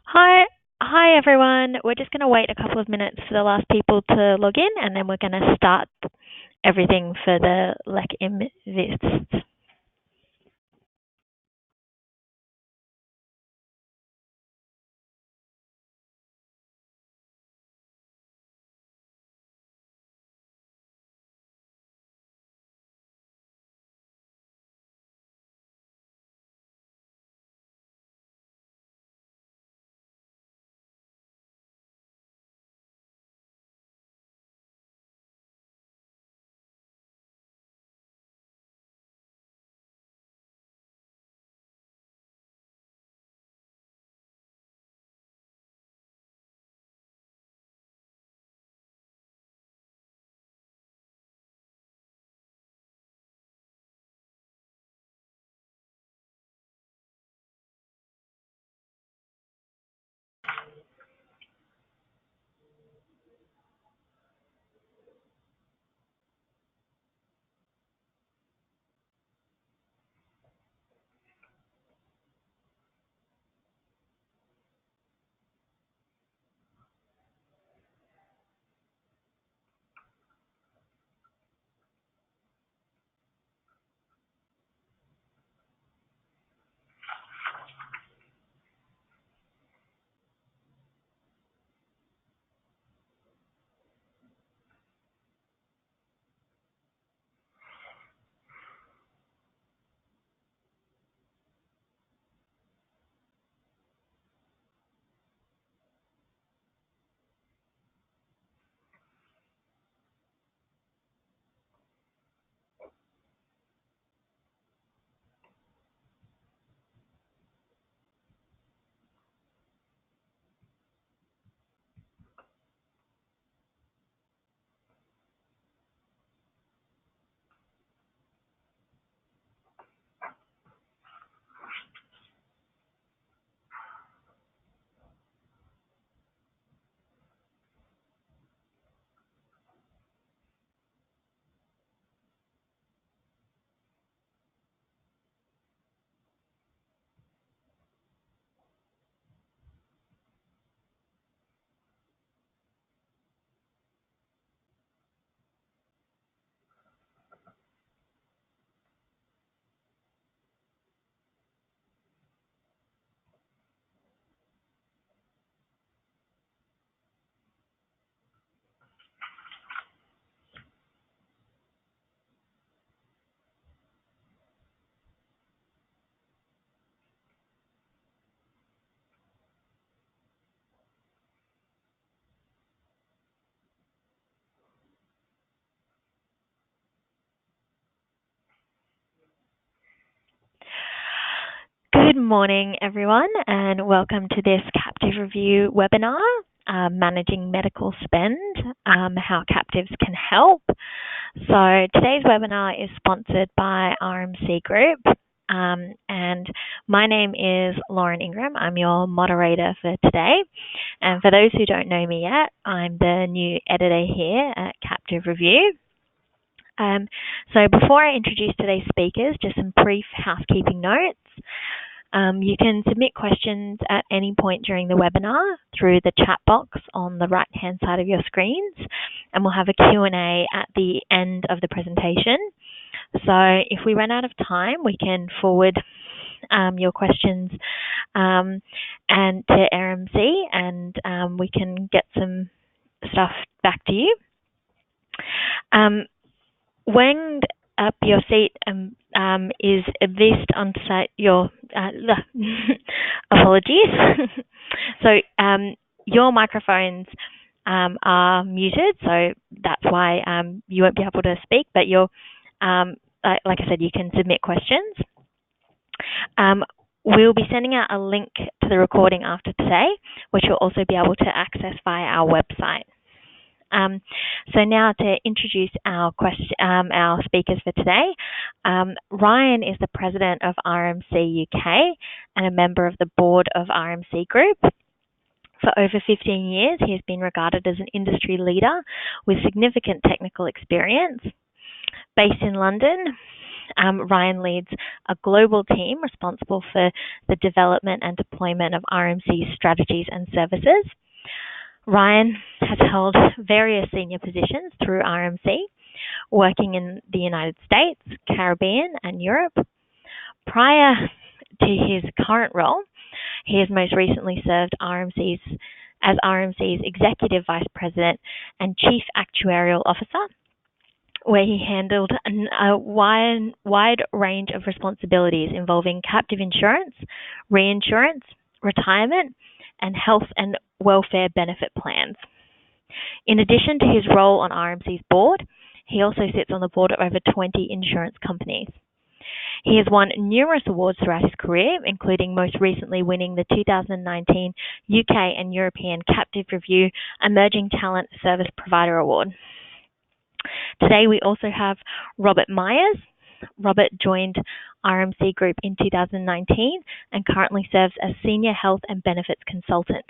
Hi everyone. We're just going to wait a couple of minutes for the last people to log in, and then we're going to start everything for the Invest. Good morning, everyone, and welcome to this Captive Review webinar, Managing Medical Spend, How Captives Can Help. So today's webinar is sponsored by RMC Group, and my name is Lauren Ingram. I'm your moderator for today. And for those who don't know me yet, I'm the new editor here at Captive Review. So before I introduce today's speakers, just some brief housekeeping notes. You can submit questions at any point during the webinar through the chat box on the right-hand side of your screens, and we'll have a Q&A at the end of the presentation. So if we run out of time, we can forward your questions and to RMC, and we can get some stuff back to you. Wind up your seat is Invest on site your apologies. So your microphones are muted, so that's why you won't be able to speak, but you're like I said, you can submit questions. We'll be sending out a link to the recording after today, which you'll also be able to access via our website. So now to introduce our speakers for today. Ryan is the president of RMC UK and a member of the board of RMC Group. For over 15 years, he has been regarded as an industry leader with significant technical experience. Based in London, Ryan leads a global team responsible for the development and deployment of RMC strategies and services. Ryan has held various senior positions through RMC, working in the United States, Caribbean, and Europe. Prior to his current role, he has most recently served as RMC's Executive Vice President and Chief Actuarial Officer, where he handled a wide range of responsibilities involving captive insurance, reinsurance, retirement, and health and welfare benefit plans. In addition to his role on RMC's board, he also sits on the board of over 20 insurance companies. He has won numerous awards throughout his career, including most recently winning the 2019 UK and European Captive Review Emerging Talent Service Provider Award. Today we also have Robert Myers. Robert joined RMC Group in 2019 and currently serves as Senior Health and Benefits Consultant.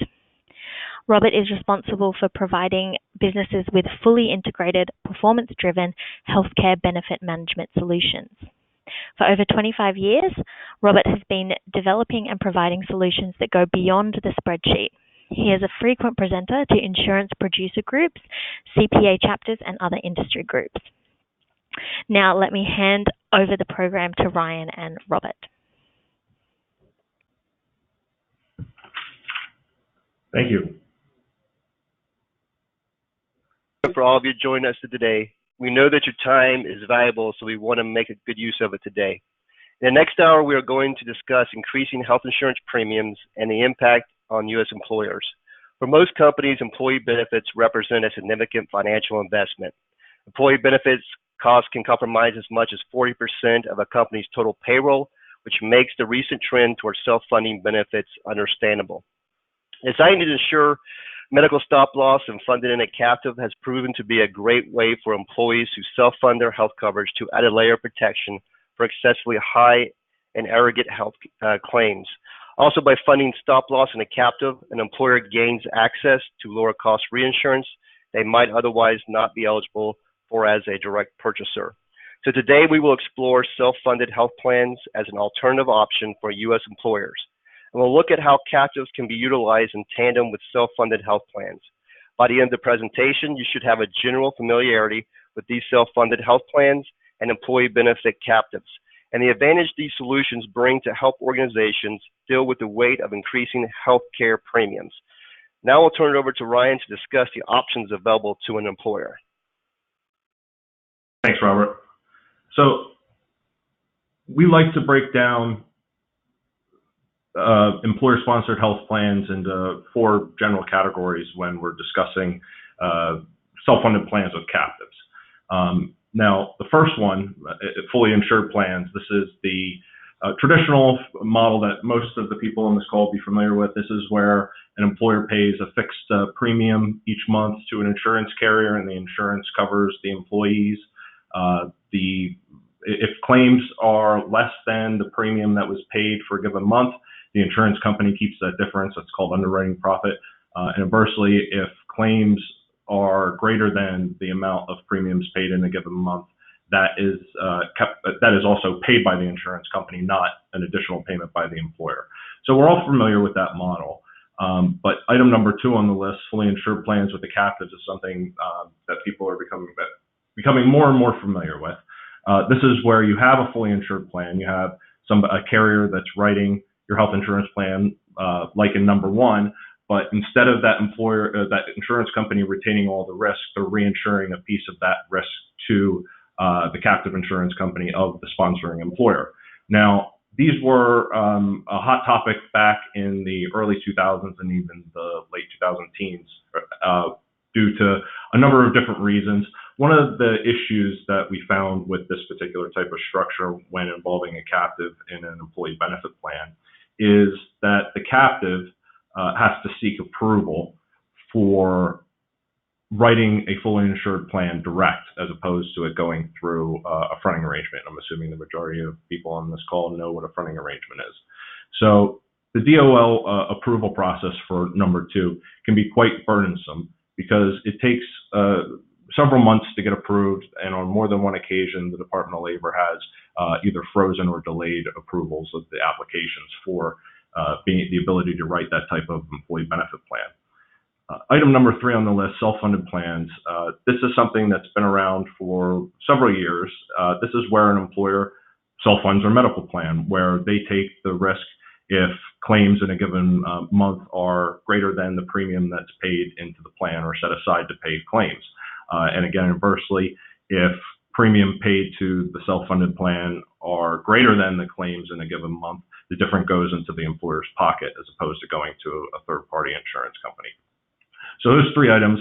Robert is responsible for providing businesses with fully integrated, performance-driven healthcare benefit management solutions. For over 25 years, Robert has been developing and providing solutions that go beyond the spreadsheet. He is a frequent presenter to insurance producer groups, CPA chapters, and other industry groups. Now, let me hand over the program to Ryan and Robert. Thank you. For all of you joining us today. We know that your time is valuable, so we want to make a good use of it today. In the next hour, we are going to discuss increasing health insurance premiums and the impact on U.S. employers. For most companies, employee benefits represent a significant financial investment. Employee benefits costs can compromise as much as 40% of a company's total payroll, which makes the recent trend towards self-funding benefits understandable. Designing to ensure medical stop-loss and funded in a captive has proven to be a great way for employees who self-fund their health coverage to add a layer of protection for excessively high and arrogant health claims. Also, by funding stop-loss in a captive, an employer gains access to lower-cost reinsurance they might otherwise not be eligible for as a direct purchaser. So today we will explore self-funded health plans as an alternative option for U.S. employers. And we'll look at how captives can be utilized in tandem with self-funded health plans. By the end of the presentation, you should have a general familiarity with these self-funded health plans and employee benefit captives, and the advantage these solutions bring to help organizations deal with the weight of increasing health care premiums. Now I'll turn it over to Ryan to discuss the options available to an employer. Thanks, Robert. So we like to break down employer-sponsored health plans into four general categories when we're discussing self-funded plans with captives. Now, the first one, fully insured plans, this is the traditional model that most of the people on this call will be familiar with. This is where an employer pays a fixed premium each month to an insurance carrier, and the insurance covers the employees. If claims are less than the premium that was paid for a given month, the insurance company keeps that difference. That's called underwriting profit. And inversely, if claims are greater than the amount of premiums paid in a given month, that is also paid by the insurance company, not an additional payment by the employer. So we're all familiar with that model. But item number two on the list, fully insured plans with the captives, is something that people are becoming more and more familiar with. This is where you have a fully insured plan. You have a carrier that's writing your health insurance plan, like in number one, but instead of that insurance company retaining all the risk, they're reinsuring a piece of that risk to the captive insurance company of the sponsoring employer. Now, these were a hot topic back in the early 2000s and even the late 2010s due to a number of different reasons. One of the issues that we found with this particular type of structure when involving a captive in an employee benefit plan is that the captive has to seek approval for writing a fully insured plan direct, as opposed to it going through a fronting arrangement. I'm assuming the majority of people on this call know what a fronting arrangement is. So the DOL approval process for number two can be quite burdensome because it takes several months to get approved, and on more than one occasion, the Department of Labor has either frozen or delayed approvals of the applications for being the ability to write that type of employee benefit plan. Item number 3 on the list, self-funded plans. This is something that's been around for several years. This is where an employer self-funds their medical plan, where they take the risk if claims in a given month are greater than the premium that's paid into the plan or set aside to pay claims. And again, inversely, if premium paid to the self-funded plan are greater than the claims in a given month, the difference goes into the employer's pocket as opposed to going to a third-party insurance company. So those 3 items,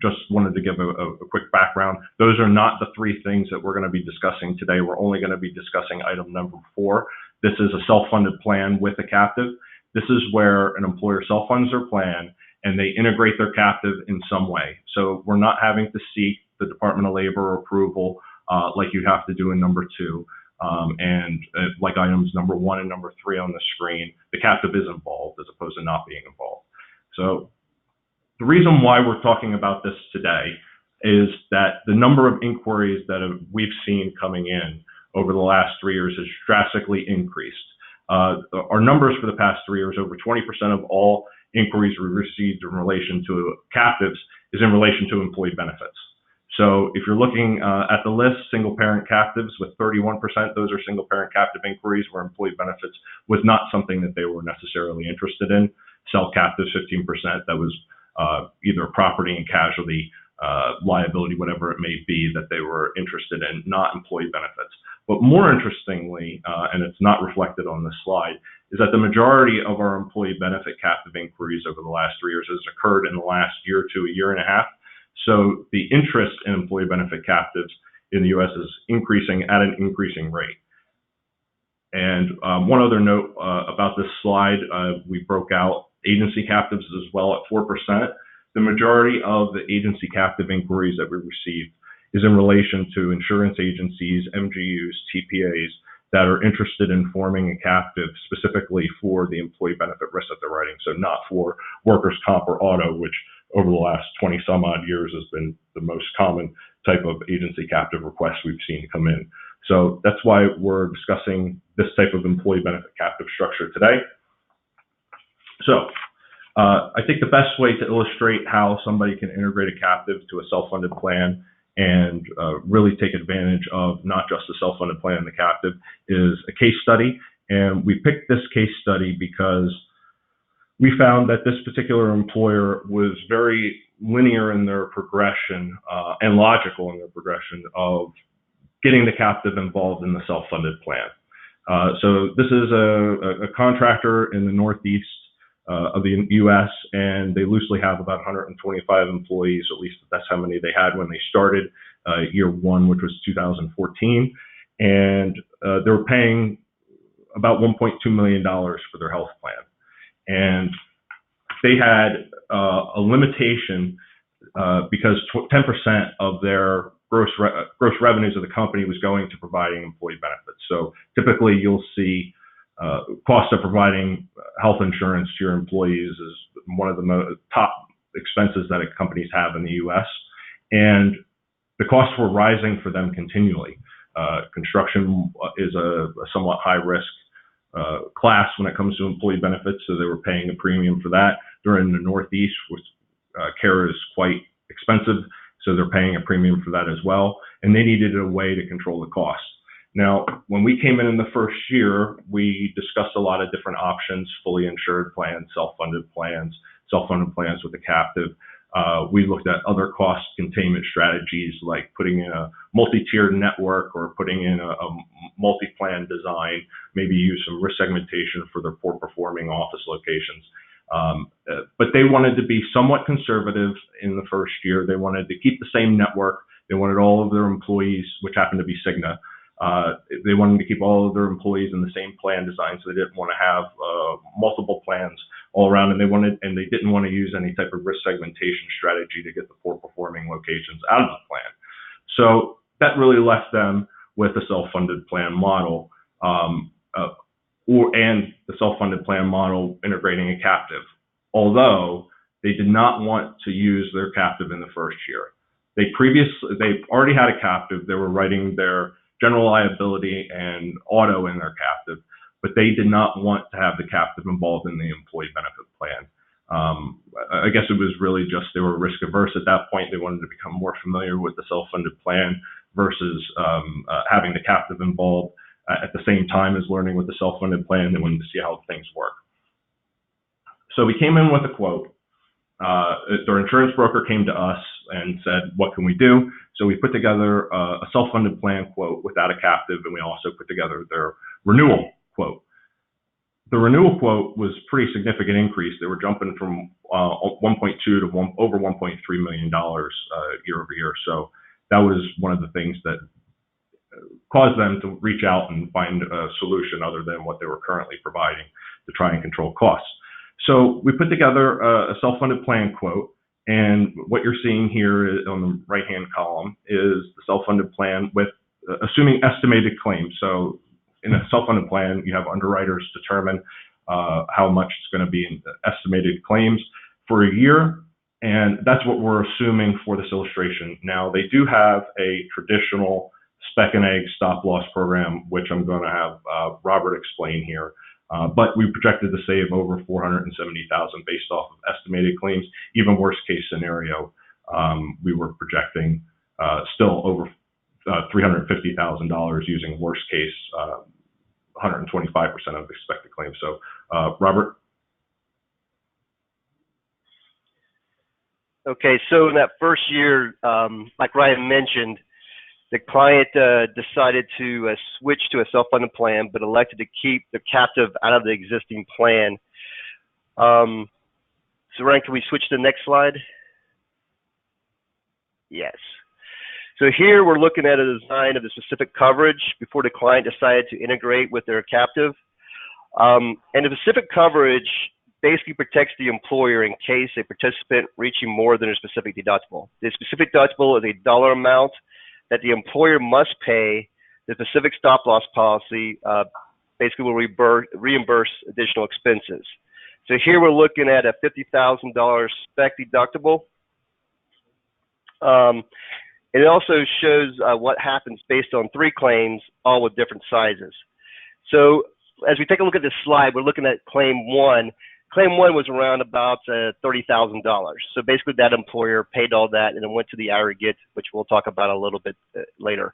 just wanted to give a quick background. Those are not the 3 things that we're going to be discussing today. We're only going to be discussing item number 4. This is a self-funded plan with a captive. This is where an employer self-funds their plan and they integrate their captive in some way. So we're not having to seek the Department of Labor approval like you have to do in number 2. Like items number 1 and number 3 on the screen, the captive is involved as opposed to not being involved. So the reason why we're talking about this today is that the number of inquiries that we've seen coming in over the last 3 years has drastically increased. Our numbers for the past 3 years, over 20% of all inquiries we received in relation to captives is in relation to employee benefits. So if you're looking at the list, single parent captives with 31%, those are single parent captive inquiries where employee benefits was not something that they were necessarily interested in. Self captives, 15%, that was either property and casualty, liability, whatever it may be that they were interested in, not employee benefits. But more interestingly, and it's not reflected on this slide, is that the majority of our employee benefit captive inquiries over the last 3 years has occurred in the last year to a year and a half. So the interest in employee benefit captives in the U.S. is increasing at an increasing rate. And one other note about this slide, we broke out agency captives as well at 4%. The majority of the agency captive inquiries that we received is in relation to insurance agencies, MGUs, TPAs that are interested in forming a captive specifically for the employee benefit risk that they're writing. So not for workers' comp or auto, which over the last 20 some odd years has been the most common type of agency captive request we've seen come in. So that's why we're discussing this type of employee benefit captive structure today. So I think the best way to illustrate how somebody can integrate a captive to a self-funded plan and really take advantage of not just the self-funded plan and the captive is a case study. And we picked this case study because we found that this particular employer was very linear in their progression and logical in their progression of getting the captive involved in the self-funded plan. So this is a contractor in the Northeast of the U.S., and they loosely have about 125 employees, at least that's how many they had when they started year 1, which was 2014. And they were paying about $1.2 million for their health plan. And they had a limitation because 10% of their gross revenues of the company was going to providing employee benefits. So typically you'll see cost of providing health insurance to your employees is one of the top expenses that companies have in the U.S. And the costs were rising for them continually. Construction is a somewhat high risk class when it comes to employee benefits, so they were paying a premium for that. They're in the Northeast, which care is quite expensive, so they're paying a premium for that as well. And they needed a way to control the cost. Now, when we came in the first year, we discussed a lot of different options: fully insured plans, self-funded plans with a captive. We looked at other cost containment strategies like putting in a multi-tiered network or putting in a multi-plan design, maybe use some risk segmentation for their poor performing office locations. But they wanted to be somewhat conservative in the first year. They wanted to keep the same network. They wanted all of their employees, which happened to be Cigna, they wanted to keep all of their employees in the same plan design, so they didn't want to have multiple plans all around, and they didn't want to use any type of risk segmentation strategy to get the poor performing locations out of the plan. So that really left them with a self-funded plan model, and the self-funded plan model integrating a captive, although they did not want to use their captive in the first year. They already had a captive. They were writing their general liability and auto in their captive, but they did not want to have the captive involved in the employee benefit plan. I guess it was really just they were risk averse at that point. They wanted to become more familiar with the self-funded plan versus having the captive involved at the same time as learning with the self-funded plan. They wanted to see how things work. So we came in with a quote. Their insurance broker came to us and said, what can we do? So we put together a self-funded plan quote without a captive, and we also put together their renewal quote. The renewal quote was a pretty significant increase. They were jumping from 1.2 to over $1.3 million year over year. So that was one of the things that caused them to reach out and find a solution other than what they were currently providing to try and control costs. So we put together a self-funded plan quote, and what you're seeing here on the right-hand column is the self-funded plan with assuming estimated claims. So in a self-funded plan, you have underwriters determine how much it's going to be in estimated claims for a year, and that's what we're assuming for this illustration. Now, they do have a traditional spec and egg stop loss program, which I'm going to have Robert explain here. But we projected to save over $470,000 based off of estimated claims. Even worst case scenario, we were projecting still over $350,000 using worst case 125% of expected claims. So, Robert. Okay, so in that first year, like Ryan mentioned, the client decided to switch to a self-funded plan, but elected to keep the captive out of the existing plan. So Ryan, can we switch to the next slide? Yes. So here we're looking at a design of the specific coverage before the client decided to integrate with their captive. And the specific coverage basically protects the employer in case a participant reaching more than a specific deductible. The specific deductible is a dollar amount that the employer must pay. The specific stop loss policy basically will reimburse additional expenses. So here we're looking at a $50,000 spec deductible. It also shows what happens based on 3 claims, all with different sizes. So as we take a look at this slide, we're looking at claim 1. Claim 1 was around about $30,000. So basically that employer paid all that and it went to the aggregate, which we'll talk about a little bit later.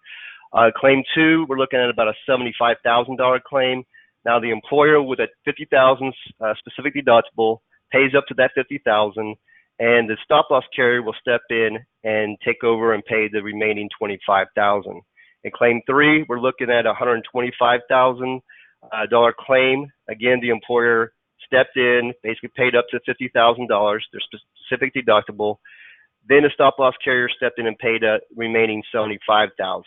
Claim 2, we're looking at about a $75,000 claim. Now the employer with a $50,000 specific deductible pays up to that $50,000, and the stop loss carrier will step in and take over and pay the remaining $25,000. In claim 3, we're looking at a $125,000 claim. Again, the employer stepped in, basically paid up to $50,000, their specific deductible. Then the stop loss carrier stepped in and paid a remaining $75,000.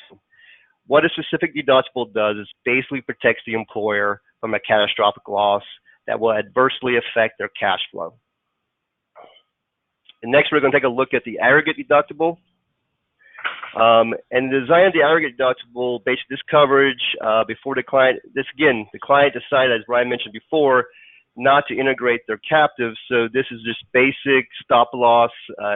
What a specific deductible does is basically protects the employer from a catastrophic loss that will adversely affect their cash flow. And next, we're going to take a look at the aggregate deductible. And the design of the aggregate deductible, basically this coverage before the client, the client decided, as Ryan mentioned before, not to integrate their captive. So this is just basic stop loss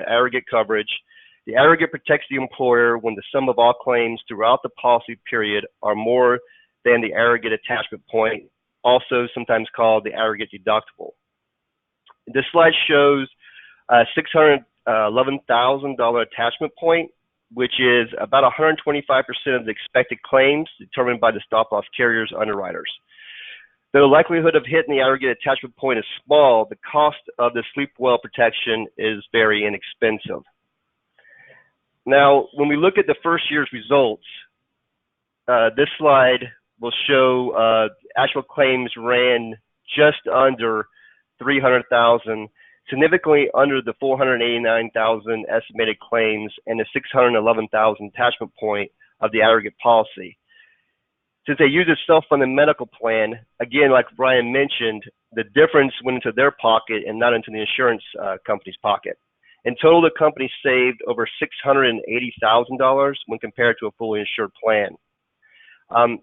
aggregate coverage. The aggregate protects the employer when the sum of all claims throughout the policy period are more than the aggregate attachment point, also sometimes called the aggregate deductible. This slide shows a $611,000 attachment point, which is about 125% of the expected claims determined by the stop loss carrier's underwriters. Though the likelihood of hitting the aggregate attachment point is small, the cost of the sleep well protection is very inexpensive. Now, when we look at the first year's results, this slide will show actual claims ran just under 300,000, significantly under the 489,000 estimated claims and the 611,000 attachment point of the aggregate policy. Since they use a self-funded medical plan, again, like Brian mentioned, the difference went into their pocket and not into the insurance company's pocket. In total, the company saved over $680,000 when compared to a fully insured plan.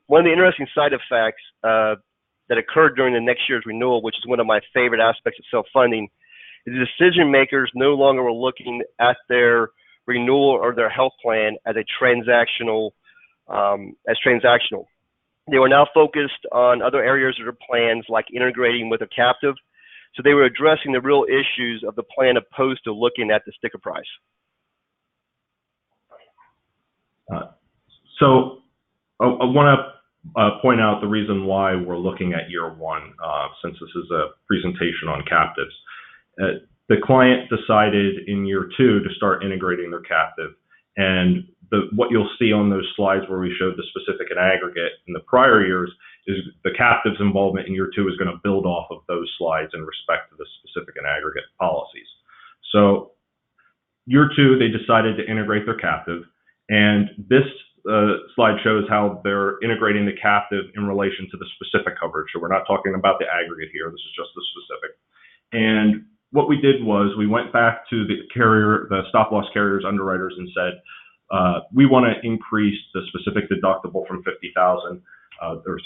One of the interesting side effects that occurred during the next year's renewal, which is one of my favorite aspects of self-funding, is the decision makers no longer were looking at their renewal of their health plan as transactional. They were now focused on other areas of their plans, like integrating with a captive. So they were addressing the real issues of the plan opposed to looking at the sticker price. So I want to point out the reason why we're looking at year one, since this is a presentation on captives. The client decided in year two to start integrating their captive, and what you'll see on those slides where we showed the specific and aggregate in the prior years is the captive's involvement in year two is going to build off of those slides in respect to the specific and aggregate policies. So year two, they decided to integrate their captive, and this slide shows how they're integrating the captive in relation to the specific coverage. So we're not talking about the aggregate here. This is just the specific. And what we did was we went back to the carrier, the stop loss carriers, underwriters, and said, we want to increase the specific deductible from $50,000 or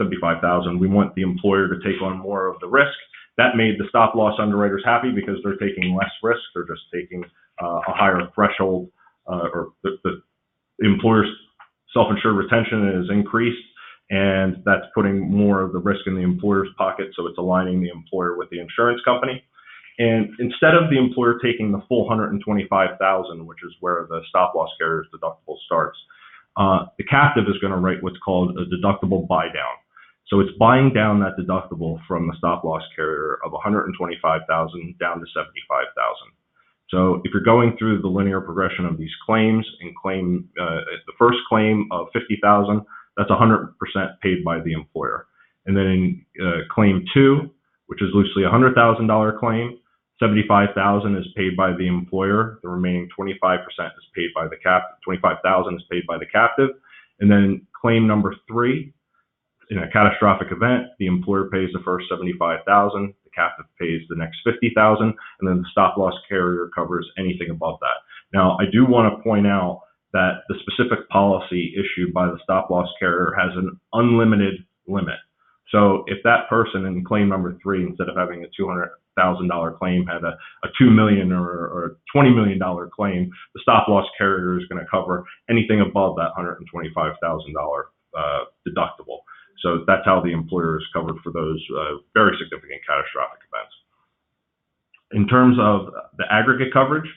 $75,000. We want the employer to take on more of the risk. That made the stop loss underwriters happy because they're taking less risk. They're just taking a higher threshold, or the employer's self-insured retention is increased, and that's putting more of the risk in the employer's pocket. So it's aligning the employer with the insurance company. And instead of the employer taking the full $125,000, which is where the stop loss carrier's deductible starts, the captive is going to write what's called a deductible buy down. So it's buying down that deductible from the stop loss carrier of $125,000 down to $75,000. So if you're going through the linear progression of these claims, and the first claim of $50,000, that's 100% paid by the employer. And then in claim two, which is loosely a $100,000 claim, $75,000 is paid by the employer. The remaining 25% is paid by the captive. $25,000 is paid by the captive. And then claim number three, in a catastrophic event, the employer pays the first $75,000, the captive pays the next $50,000, and then the stop loss carrier covers anything above that. Now, I do want to point out that the specific policy issued by the stop loss carrier has an unlimited limit. So if that person in claim number three, instead of having a $200,000 claim, had a $2 million or a $20 million claim, the stop loss carrier is going to cover anything above that $125,000 deductible. So that's how the employer is covered for those very significant catastrophic events. In terms of the aggregate coverage,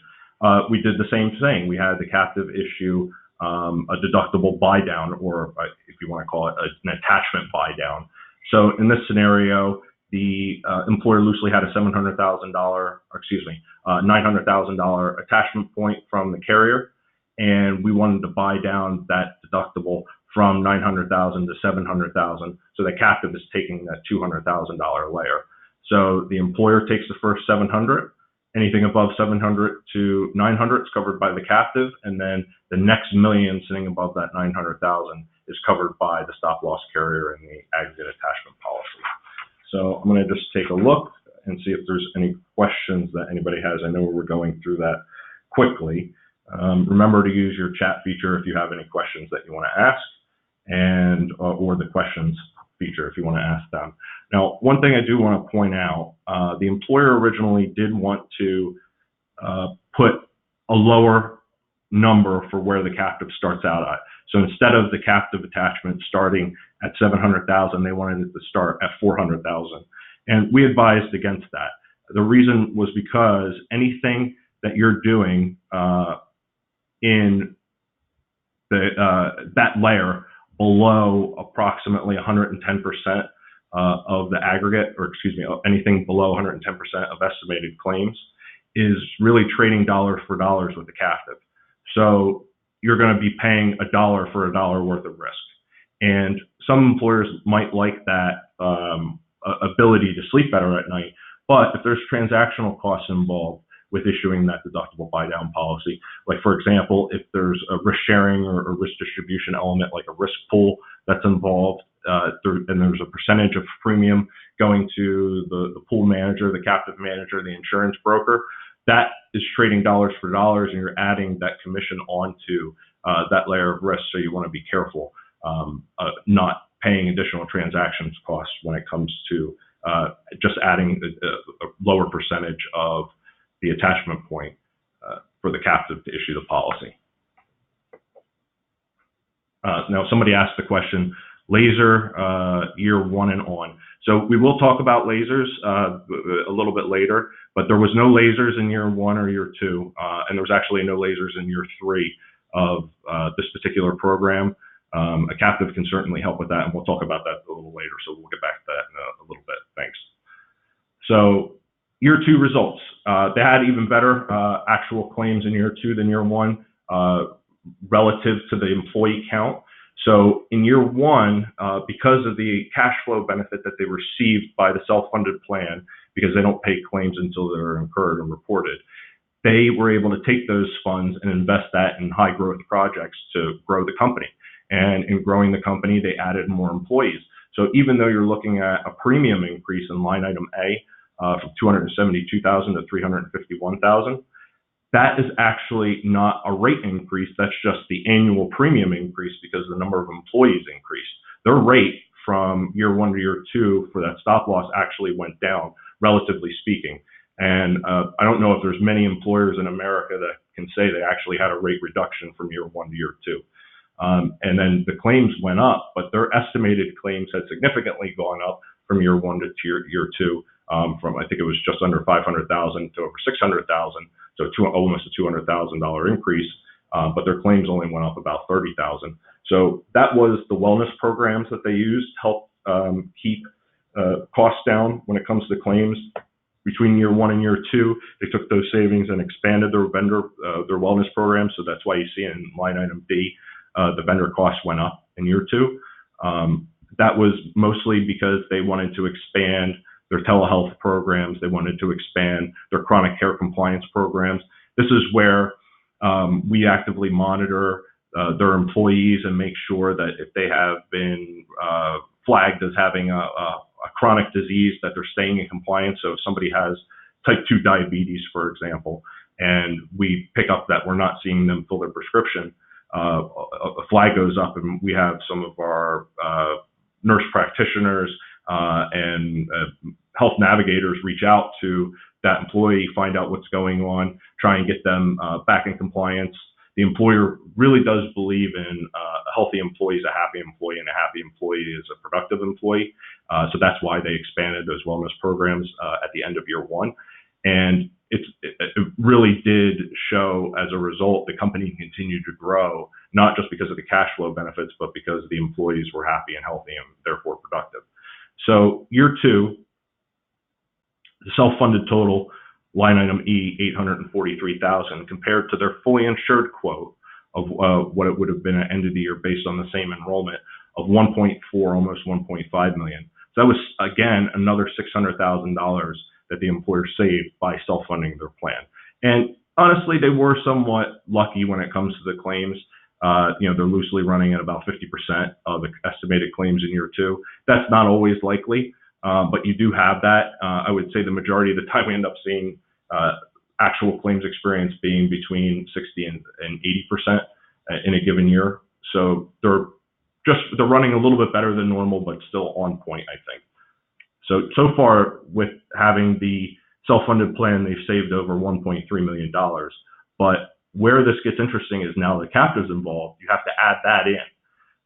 we did the same thing. We had the captive issue a deductible buy down, or if you want to call it an attachment buy down. So in this scenario, the employer loosely had a $900,000 attachment point from the carrier, and we wanted to buy down that deductible from $900,000 to $700,000. So the captive is taking that $200,000 layer. So the employer takes the first $700. Anything above $700 to $900 is covered by the captive, and then the next million sitting above that $900,000 is covered by the stop loss carrier and the aggregate attachment policy. So I'm going to just take a look and see if there's any questions that anybody has. I know we're going through that quickly. Remember to use your chat feature if you have any questions that you want to ask, and or the questions feature if you want to ask them. Now, one thing I do want to point out, the employer originally did want to put a lower number for where the captive starts out at. So instead of the captive attachment starting at $700,000, they wanted it to start at $400,000. And we advised against that. The reason was because anything that you're doing in that layer below approximately 110% of the aggregate, or excuse me, anything below 110% of estimated claims, is really trading dollars for dollars with the captive. So you're going to be paying a dollar for a dollar worth of risk. And some employers might like that ability to sleep better at night, but if there's transactional costs involved with issuing that deductible buy down policy, like for example, if there's a risk sharing or a risk distribution element, like a risk pool that's involved, and there's a percentage of premium going to the pool manager, the captive manager, the insurance broker, that is trading dollars for dollars, and you're adding that commission onto that layer of risk. So you want to be careful not paying additional transactions costs when it comes to just adding a lower percentage of the attachment point. for the captive to issue the policy. Now, somebody asked the question, laser year 1 and on. So we will talk about lasers a little bit later, but there was no lasers in year 1 or year 2, and there was actually no lasers in year 3 of this particular program. A captive can certainly help with that, and we'll talk about that a little later, so we'll get back to that in a little bit. Thanks. So year 2 results. They had even better actual claims in year 2 than year 1 relative to the employee count. So in year 1, because of the cash flow benefit that they received by the self-funded plan, because they don't pay claims until they're incurred and reported, they were able to take those funds and invest that in high growth projects to grow the company. And in growing the company, they added more employees. So even though you're looking at a premium increase in line item A from $272,000 to $351,000, that is actually not a rate increase. That's just the annual premium increase because the number of employees increased. Their rate from year 1 to year 2 for that stop loss actually went down, relatively speaking. And I don't know if there's many employers in America that can say they actually had a rate reduction from year 1 to year 2. And then the claims went up, but their estimated claims had significantly gone up from year 1 to year 2, from I think it was just under $500,000 to over $600,000. So almost a $200,000 increase, but their claims only went up about $30,000. So that was the wellness programs that they used to help keep costs down when it comes to claims. Between year 1 and year 2, they took those savings and expanded their their wellness programs. So that's why you see in line item D, the vendor costs went up in year 2. That was mostly because they wanted to expand their telehealth programs. They wanted to expand their chronic care compliance programs. This is where we actively monitor their employees and make sure that if they have been flagged as having a chronic disease, that they're staying in compliance. So if somebody has type 2 diabetes, for example, and we pick up that we're not seeing them fill their prescription, a flag goes up, and we have some of our nurse practitioners and health navigators reach out to that employee, find out what's going on, try and get them back in compliance. The employer really does believe in a healthy employee is a happy employee, and a happy employee is a productive employee. So that's why they expanded those wellness programs at the end of year 1. And it really did show, as a result, the company continued to grow, not just because of the cash flow benefits, but because the employees were happy and healthy and therefore productive. So year 2, the self-funded total, line item E, $843,000, compared to their fully insured quote of what it would have been at end of the year based on the same enrollment of 1.4, almost 1.5 million. So that was, again, another $600,000 that the employer saved by self-funding their plan. And honestly, they were somewhat lucky when it comes to the claims. They're loosely running at about 50% of the estimated claims in year 2. That's not always likely, but you do have that. I would say the majority of the time we end up seeing actual claims experience being between 60 and 80% in a given year. So they're running a little bit better than normal, but still on point, I think. So far, with having the self-funded plan, they've saved over $1.3 million. But where this gets interesting is now the captive's involved. You have to add that in.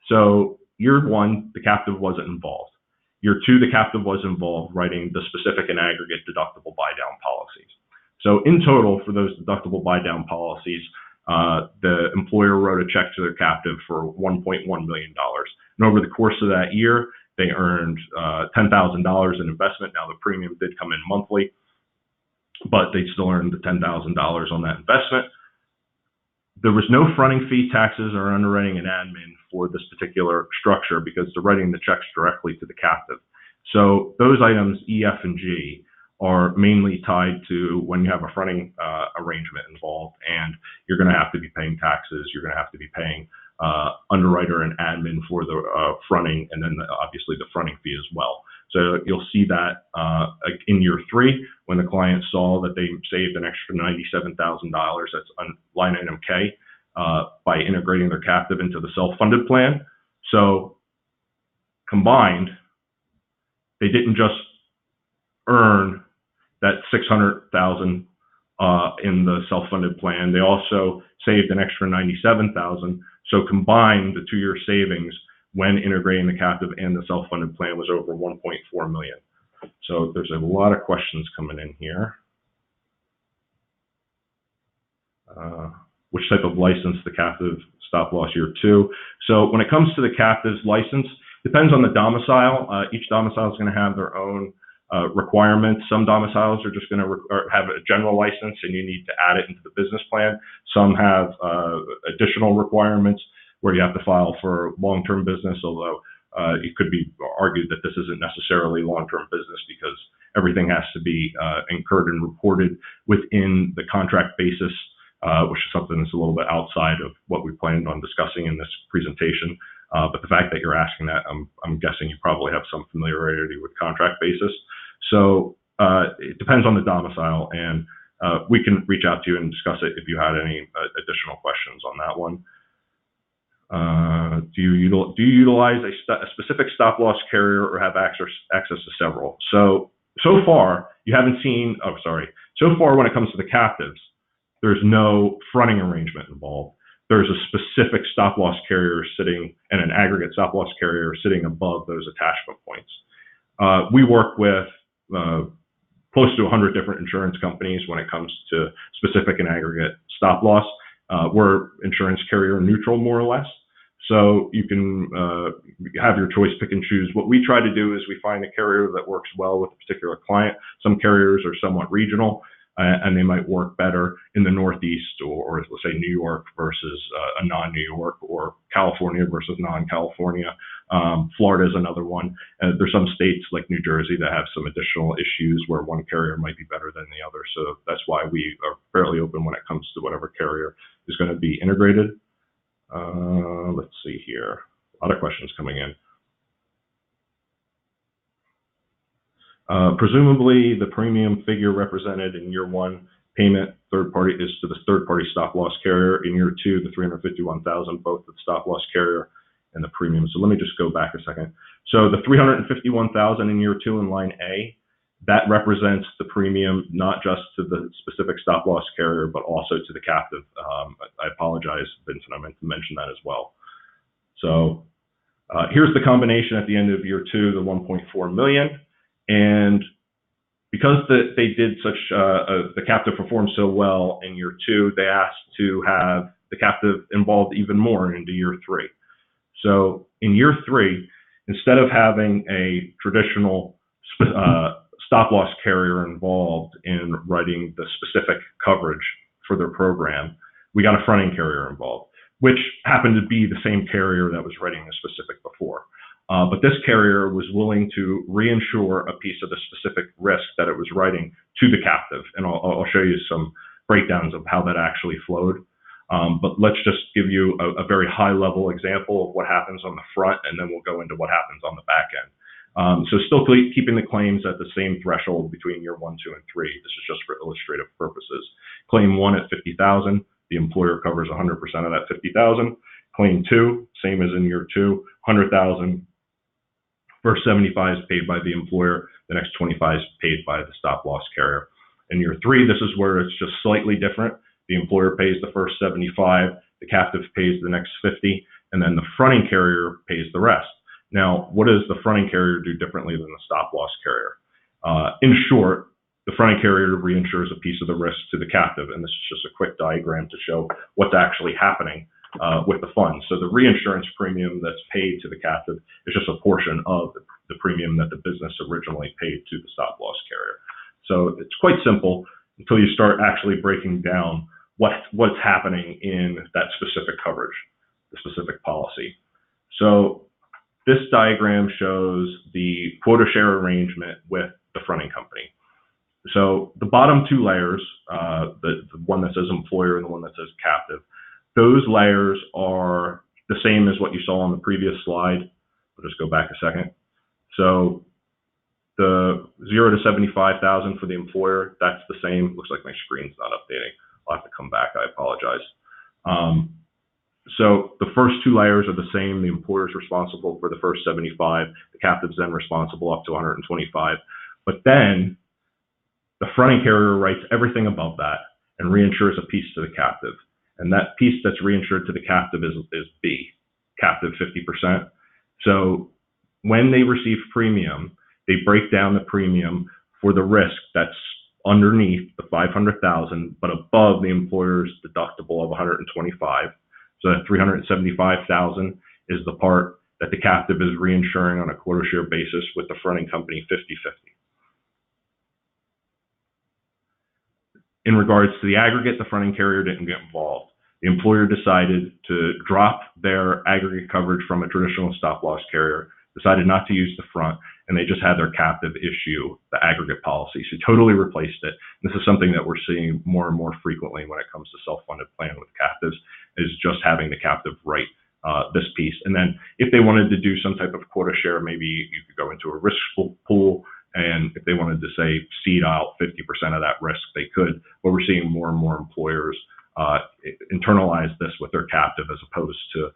So year 1, the captive wasn't involved. Year 2, the captive was involved, writing the specific and aggregate deductible buy-down policies. So in total, for those deductible buy-down policies, the employer wrote a check to their captive for $1.1 million. And over the course of that year, they earned $10,000 in investment. Now, the premium did come in monthly, but they still earned the $10,000 on that investment. There was no fronting fee, taxes, or underwriting and admin for this particular structure because they're writing the checks directly to the captive. So those items, E, F, and G, are mainly tied to when you have a fronting arrangement involved, and you're going to have to be paying taxes. You're going to have to be paying underwriter and admin for the fronting, and then obviously the fronting fee as well. So you'll see that in year 3, when the client saw that they saved an extra $97,000, that's on line item K, by integrating their captive into the self-funded plan. So combined, they didn't just earn that $600,000 in the self-funded plan. They also saved an extra $97,000. So combined, the 2-year savings when integrating the captive and the self-funded plan was over $1.4 million. So there's a lot of questions coming in here. Which type of license the captive stop loss year 2? So when it comes to the captive's license, depends on the domicile. Each domicile is going to have their own requirements. Some domiciles are just going to have a general license and you need to add it into the business plan. Some have additional requirements where you have to file for long-term business, although it could be argued that this isn't necessarily long-term business because everything has to be incurred and reported within the contract basis, which is something that's a little bit outside of what we planned on discussing in this presentation. But the fact that you're asking that, I'm guessing you probably have some familiarity with contract basis. So it depends on the domicile, and we can reach out to you and discuss it if you had any additional questions on that one. Do you utilize a specific stop loss carrier or have access to several? So far you haven't seen. So far when it comes to the captives, there's no fronting arrangement involved. There's a specific stop loss carrier sitting and an aggregate stop loss carrier sitting above those attachment points. We work with close to 100 different insurance companies when it comes to specific and aggregate stop loss. We're insurance carrier neutral, more or less. So you can have your choice, pick and choose. What we try to do is we find a carrier that works well with a particular client. Some carriers are somewhat regional, and they might work better in the Northeast or let's say New York versus a non-New York, or California versus non-California. Florida is another one. There's some states like New Jersey that have some additional issues where one carrier might be better than the other. So that's why we are fairly open when it comes to whatever carrier is going to be integrated. Let's see here. A lot of questions coming in. Presumably, the premium figure represented in year 1 payment third-party is to the third-party stop loss carrier. In year 2, the $351,000, both the stop loss carrier and the premium. So let me just go back a second. So the $351,000 in year 2 in line A, that represents the premium not just to the specific stop loss carrier, but also to the captive. I apologize, Vincent, I meant to mention that as well. So here's the combination at the end of year 2, the $1.4 million. And because they did such, the captive performed so well in year 2, they asked to have the captive involved even more into year 3. So in year 3, instead of having a traditional stop loss carrier involved in writing the specific coverage for their program, we got a fronting carrier involved, which happened to be the same carrier that was writing the specific before. But this carrier was willing to reinsure a piece of the specific risk that it was writing to the captive. And I'll show you some breakdowns of how that actually flowed. But let's just give you a very high level example of what happens on the front, and then we'll go into what happens on the back end. So still keeping the claims at the same threshold between year 1, 2, and 3. This is just for illustrative purposes. Claim 1 at $50,000, the employer covers 100% of that $50,000. Claim 2, same as in year 2, $100,000. First $75,000 is paid by the employer. The next $25,000 is paid by the stop loss carrier. In year 3, this is where it's just slightly different. The employer pays the first $75,000, the captive pays the next $50,000, and then the fronting carrier pays the rest. Now, what does the fronting carrier do differently than the stop loss carrier? In short, the fronting carrier reinsures a piece of the risk to the captive, and this is just a quick diagram to show what's actually happening with the funds. So the reinsurance premium that's paid to the captive is just a portion of the premium that the business originally paid to the stop loss carrier. So it's quite simple until you start actually breaking down what's happening in that specific coverage, the specific policy. So this diagram shows the quota share arrangement with the fronting company. So the bottom 2 layers, the one that says employer and the one that says captive, those layers are the same as what you saw on the previous slide. I'll just go back a second. So the 0 to 75,000 for the employer, that's the same. Looks like my screen's not updating. I'll have to come back. I apologize. So the first 2 layers are the same. The employer is responsible for the first 75. The captive's then responsible up to 125. But then the fronting carrier writes everything above that. and reinsures a piece to the captive. And that piece that's reinsured to the captive is B, captive 50%. So when they receive premium, they break down the premium for the risk that's underneath the $500,000, but above the employer's deductible of $125,000. So that $375,000 is the part that the captive is reinsuring on a quota share basis with the fronting company 50-50. In regards to the aggregate, the fronting carrier didn't get involved. The employer decided to drop their aggregate coverage from a traditional stop loss carrier, decided not to use the front, and they just had their captive issue the aggregate policy. So totally replaced it. This is something that we're seeing more and more frequently when it comes to self-funded plan with captives, is just having the captive write this piece. And then if they wanted to do some type of quota share, maybe you could go into a risk pool, and if they wanted to say cede out 50% of that risk, they could. But we're seeing more and more employers internalize this with their captive as opposed to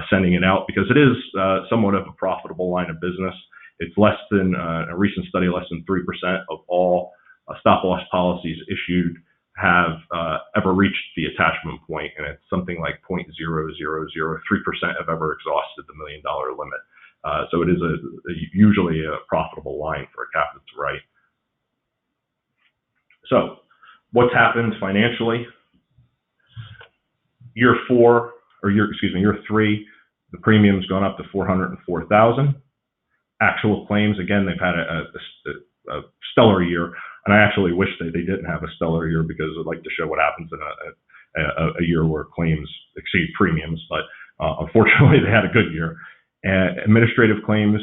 sending it out, because it is somewhat of a profitable line of business. It's less than, a recent study, less than 3% of all stop loss policies issued have ever reached the attachment point, and it's something like 0.0003% have ever exhausted the $1 million limit. So it is usually a profitable line for a captive to write. So what's happened financially? Year 3, the premium's gone up to $404,000. Actual claims, again, they've had a stellar year, and I actually wish they didn't have a stellar year, because I'd like to show what happens in a year where claims exceed premiums, but unfortunately they had a good year. Administrative claims,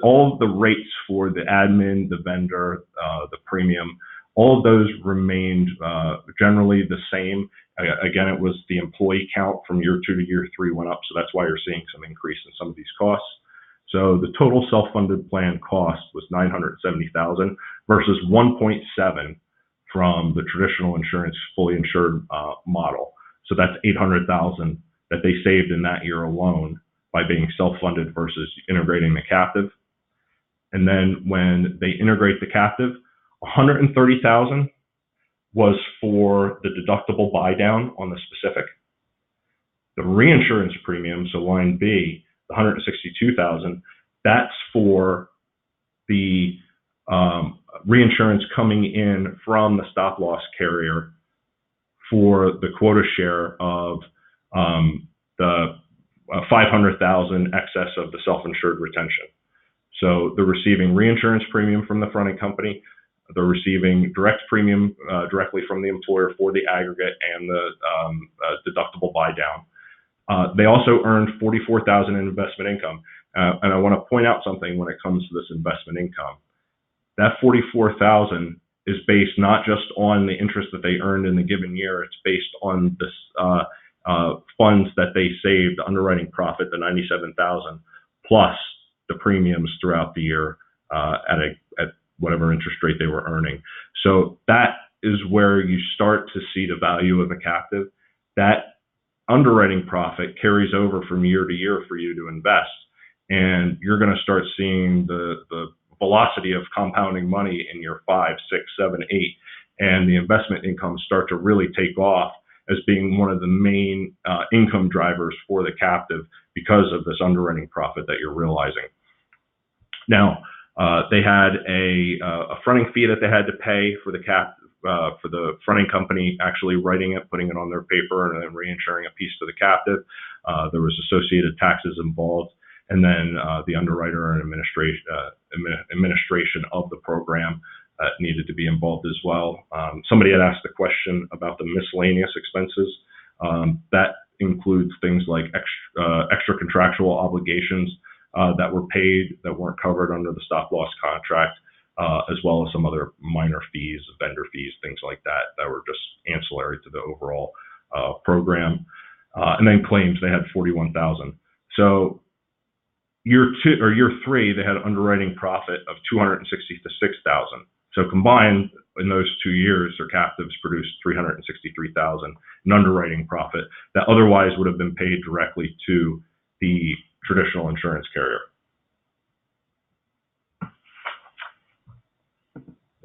all of the rates for the admin, the vendor, the premium, all of those remained generally the same. Again, it was the employee count from year 2 to year 3 went up, so that's why you're seeing some increase in some of these costs. So the total self-funded plan cost was $970,000 versus 1.7 from the traditional insurance fully insured model. So that's $800,000 that they saved in that year alone by being self-funded versus integrating the captive. And then when they integrate the captive, $130,000 was for the deductible buy down on the specific. The reinsurance premium, so line B, the $162,000, that's for the reinsurance coming in from the stop loss carrier for the quota share of the $500,000 excess of the self-insured retention. So they're receiving reinsurance premium from the fronting company. They're receiving direct premium directly from the employer for the aggregate and the deductible buy down. They also earned $44,000 in investment income. And I want to point out something when it comes to this investment income. That $44,000 is based not just on the interest that they earned in the given year, it's based on this funds that they saved, the underwriting profit, the $97,000, plus the premiums throughout the year at whatever interest rate they were earning. So that is where you start to see the value of a captive. That underwriting profit carries over from year to year for you to invest, and you're going to start seeing the velocity of compounding money in year 5, 6, 7, 8, and the investment income start to really take off as being one of the main income drivers for the captive because of this underwriting profit that you're realizing. Now, they had a fronting fee that they had to pay for the fronting company actually writing it, putting it on their paper, and then reinsuring a piece to the captive. There was associated taxes involved, and then the underwriter and administration of the program needed to be involved as well. Somebody had asked a question about the miscellaneous expenses. That includes things like extra contractual obligations that were paid that weren't covered under the stop loss contract, as well as some other minor fees, vendor fees, things like that, that were just ancillary to the overall program. And then claims, they had 41,000. So year 3, they had underwriting profit of 266,000. So combined in those 2 years, their captives produced 363,000 in underwriting profit that otherwise would have been paid directly to the traditional insurance carrier.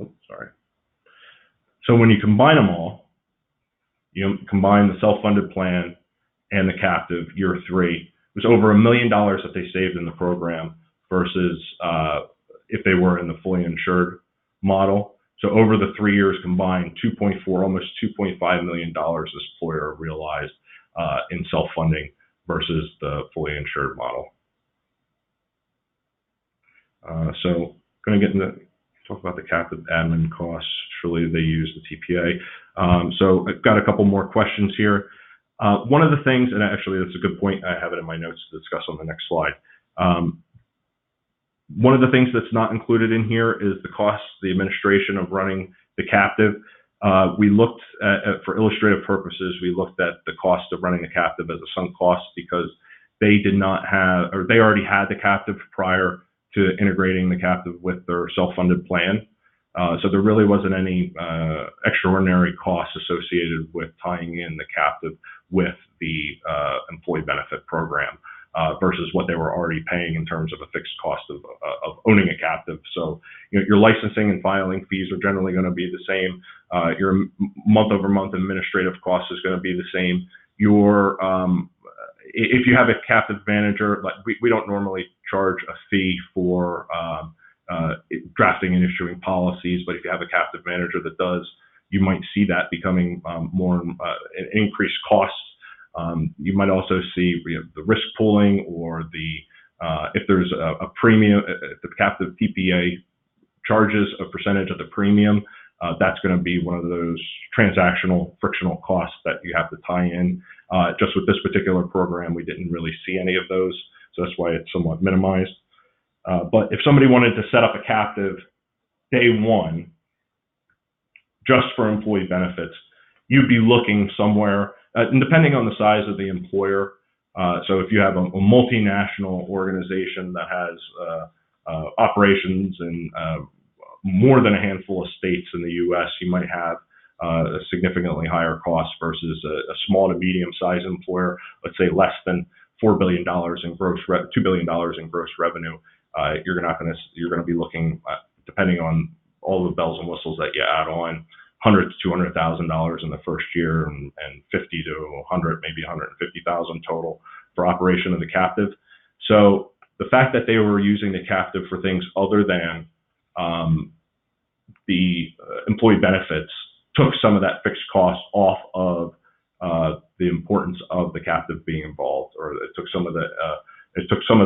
Oops, sorry. So when you combine them all, you combine the self-funded plan and the captive year 3, it was over $1 million that they saved in the program versus if they were in the fully insured model. So over the 3 years combined, 2.4, almost $2.5 million this employer realized in self-funding versus the fully insured model. So going to get into talk about the captive admin costs. Surely they use the TPA. So I've got a couple more questions here. One of the things, and actually that's a good point, I have it in my notes to discuss on the next slide. One of the things that's not included in here is the costs, the administration of running the captive. We looked at, for illustrative purposes, we looked at the cost of running a captive as a sunk cost because they did not have, or they already had the captive prior to integrating the captive with their self-funded plan. So there really wasn't any extraordinary costs associated with tying in the captive with the employee benefit program versus what they were already paying in terms of a fixed cost of owning a captive. So your licensing and filing fees are generally going to be the same. Your month-over-month administrative cost is going to be the same. Your if you have a captive manager, like we don't normally charge a fee for drafting and issuing policies, but if you have a captive manager that does, you might see that becoming more an increased cost. You might also see the risk pooling or the if there's a premium, if the captive PPA charges a percentage of the premium, that's going to be one of those transactional frictional costs that you have to tie in. Just with this particular program, we didn't really see any of those, so that's why it's somewhat minimized. But if somebody wanted to set up a captive day one just for employee benefits, you'd be looking somewhere, and depending on the size of the employer. So if you have a multinational organization that has operations in more than a handful of states in the U.S., you might have a significantly higher cost versus a small to medium-sized employer, let's say less than $4 billion in gross, $2 billion in gross revenue. You're going to be looking, depending on all the bells and whistles that you add on, $100,000 to $200,000 in the first year, and 50 to 100, maybe 150,000 total for operation of the captive. So the fact that they were using the captive for things other than the employee benefits took some of that fixed cost off of the importance of the captive being involved, or it took some of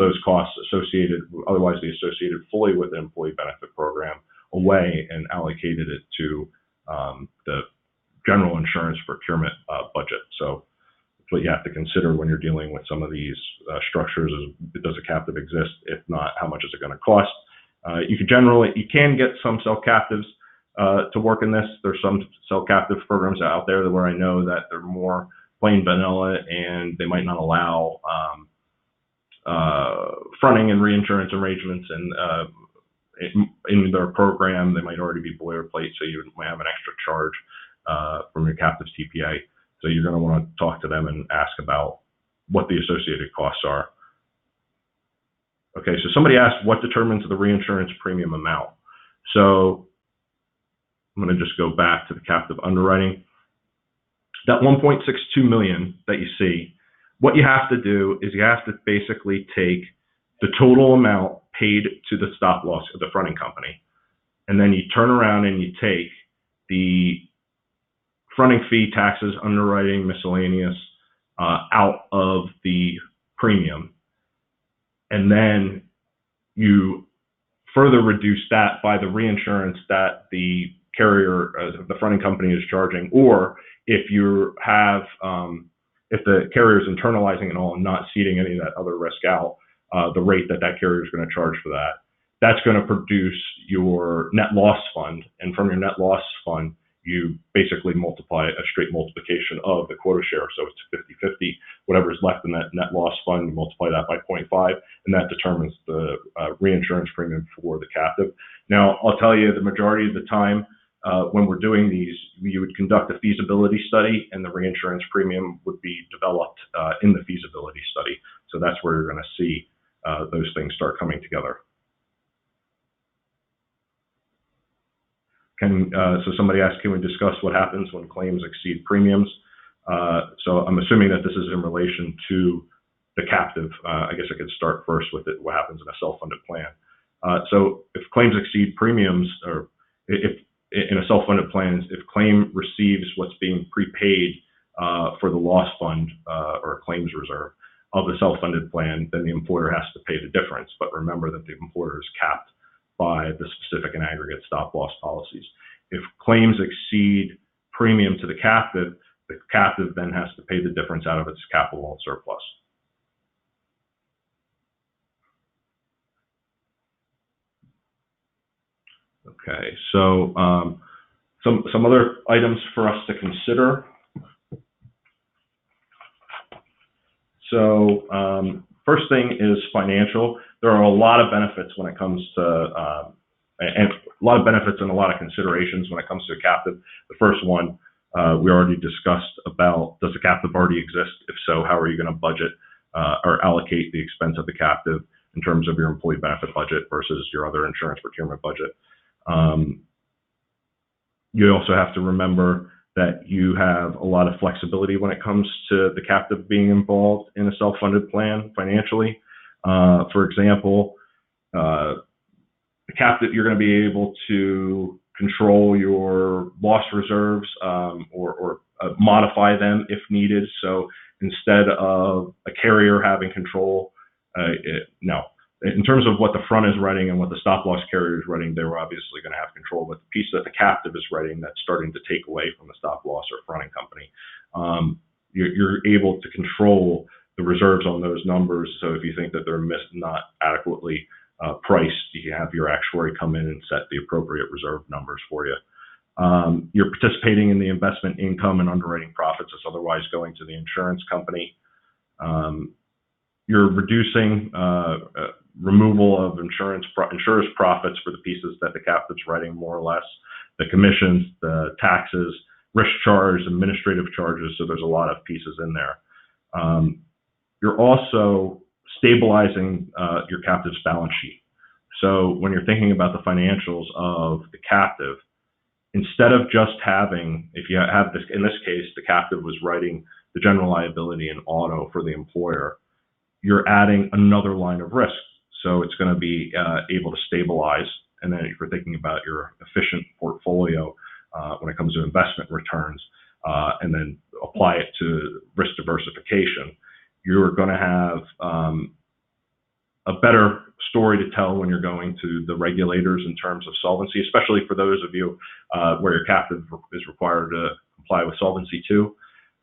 those costs associated, otherwise be associated fully with the employee benefit program, away and allocated it to the general insurance procurement budget. So that's what you have to consider when you're dealing with some of these structures: is, does a captive exist? If not, how much is it going to cost? You can get some cell captives to work in this. There's some cell captive programs out there where I know that they're more plain vanilla, and they might not allow fronting and reinsurance arrangements, and in their program they might already be boilerplate, so you might have an extra charge from your captive's TPA. So you're going to want to talk to them and ask about what the associated costs are. Okay, so somebody asked, what determines the reinsurance premium amount? So I'm going to just go back to the captive underwriting. That $1.62 million that you see, what you have to do is you have to basically take the total amount paid to the stop loss of the fronting company, and then you turn around and you take the fronting fee, taxes, underwriting, miscellaneous out of the premium, and then you further reduce that by the reinsurance that the carrier, the fronting company, is charging, or if you have, if the carrier is internalizing it all and not ceding any of that other risk out, the rate that carrier is going to charge for that. That's going to produce your net loss fund, and from your net loss fund, you basically multiply a straight multiplication of the quota share. So it's 50-50. Whatever is left in that net loss fund, you multiply that by 0.5, and that determines the reinsurance premium for the captive. Now, I'll tell you, the majority of the time when we're doing these, you would conduct a feasibility study, and the reinsurance premium would be developed in the feasibility study. So that's where you're going to see those things start coming together. So somebody asked, can we discuss what happens when claims exceed premiums? So I'm assuming that this is in relation to the captive. I guess I could start first with it, what happens in a self-funded plan. So if claims exceed premiums, or if in a self-funded plan, if claim receives what's being prepaid for the loss fund or claims reserve of the self-funded plan, then the employer has to pay the difference. But remember that the employer is capped by the specific and aggregate stop-loss policies. If claims exceed premium to the captive then has to pay the difference out of its capital and surplus. Okay, so some other items for us to consider. So first thing is financial. There are a lot of benefits when it comes to, and a lot of benefits and a lot of considerations when it comes to a captive. The first one we already discussed about, does the captive already exist? If so, how are you going to budget or allocate the expense of the captive in terms of your employee benefit budget versus your other insurance procurement budget? You also have to remember that you have a lot of flexibility when it comes to the captive being involved in a self-funded plan financially. For example, the captive, you're going to be able to control your loss reserves or modify them if needed. So instead of a carrier having control, in terms of what the front is writing and what the stop loss carrier is writing, they were obviously going to have control. But the piece that the captive is writing that's starting to take away from the stop loss or fronting company, you're able to control the reserves on those numbers. So if you think that they're not adequately priced, you have your actuary come in and set the appropriate reserve numbers for you. You're participating in the investment income and underwriting profits that's otherwise going to the insurance company. You're reducing removal of insurer's profits for the pieces that the captive's writing, more or less, the commissions, the taxes, risk charge, administrative charges. So there's a lot of pieces in there. You're also stabilizing your captive's balance sheet. So when you're thinking about the financials of the captive, instead of just having, if you have this, in this case, the captive was writing the general liability and auto for the employer, you're adding another line of risk. So it's going to be able to stabilize. And then if you're thinking about your efficient portfolio when it comes to investment returns, and then apply it to risk diversification, you're going to have a better story to tell when you're going to the regulators in terms of solvency, especially for those of you where your captive is required to comply with Solvency II.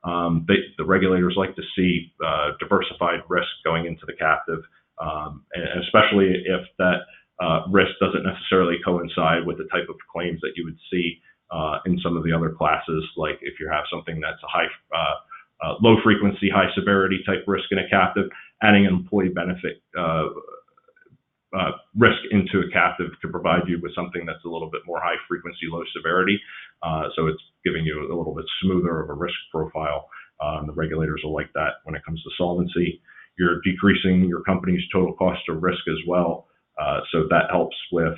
The regulators like to see diversified risk going into the captive, and especially if that risk doesn't necessarily coincide with the type of claims that you would see in some of the other classes, like if you have something that's a low frequency, high severity type risk in a captive, adding an employee benefit risk into a captive to provide you with something that's a little bit more high frequency, low severity. So it's giving you a little bit smoother of a risk profile. The regulators will like that when it comes to solvency. You're decreasing your company's total cost of risk as well. So that helps with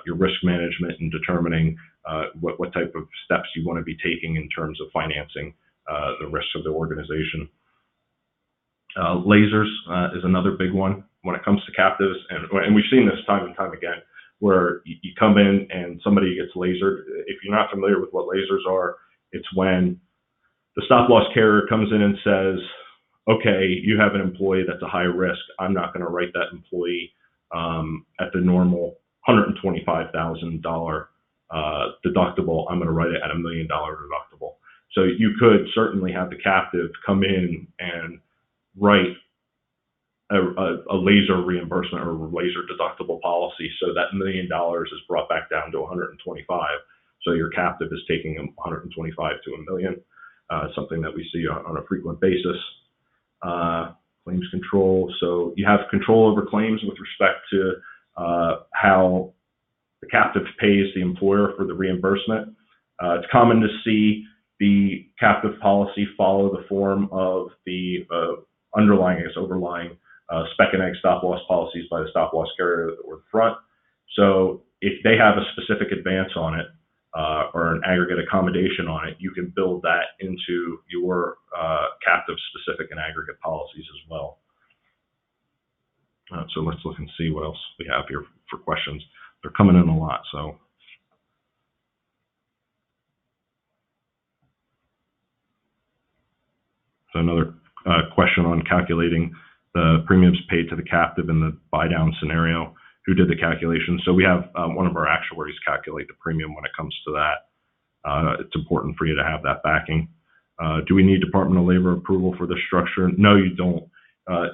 your risk management and determining what type of steps you want to be taking in terms of financing the risks of the organization. Lasers is another big one when it comes to captives, and we've seen this time and time again, where you come in and somebody gets lasered. If you're not familiar with what lasers are, it's when the stop loss carrier comes in and says, okay, you have an employee that's a high risk. I'm not going to write that employee at the normal $125,000 deductible. I'm going to write it at $1 million deductible. So you could certainly have the captive come in and write a laser reimbursement or laser deductible policy, so that $1 million is brought back down to 125. So your captive is taking 125 to $1 million, something that we see on a frequent basis. Claims control. So you have control over claims with respect to how the captive pays the employer for the reimbursement. It's common to see the captive policy follow the form of the overlying spec and egg stop loss policies by the stop loss carrier or the front. So if they have a specific advance on it, or an aggregate accommodation on it, you can build that into your captive-specific and aggregate policies as well. So let's look and see what else we have here for questions. They're coming in a lot, so. So another question on calculating the premiums paid to the captive in the buy-down scenario. Who did the calculation? So we have one of our actuaries calculate the premium when it comes to that. It's important for you to have that backing. Do we need Department of Labor approval for this structure? No, you don't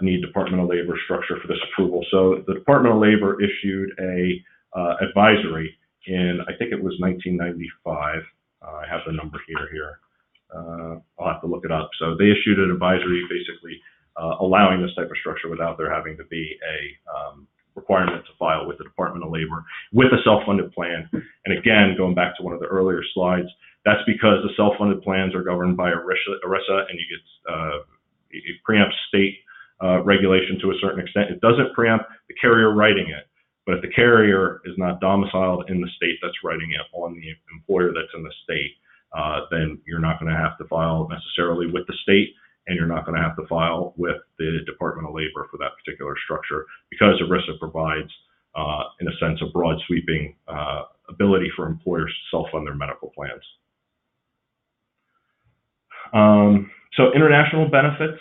need Department of Labor structure for this approval. So the Department of Labor issued a advisory in, I think it was 1995. I have the number here. I'll have to look it up. So they issued an advisory basically allowing this type of structure without there having to be a requirement to file with the Department of Labor with a self-funded plan. And again, going back to one of the earlier slides, that's because the self-funded plans are governed by ERISA, and you get it preempts state regulation to a certain extent. It doesn't preempt the carrier writing it, but if the carrier is not domiciled in the state that's writing it on the employer that's in the state, then you're not going to have to file necessarily with the state, and you're not going to have to file with the Department of Labor for that particular structure, because ERISA provides, in a sense, a broad sweeping ability for employers to self-fund their medical plans. So international benefits,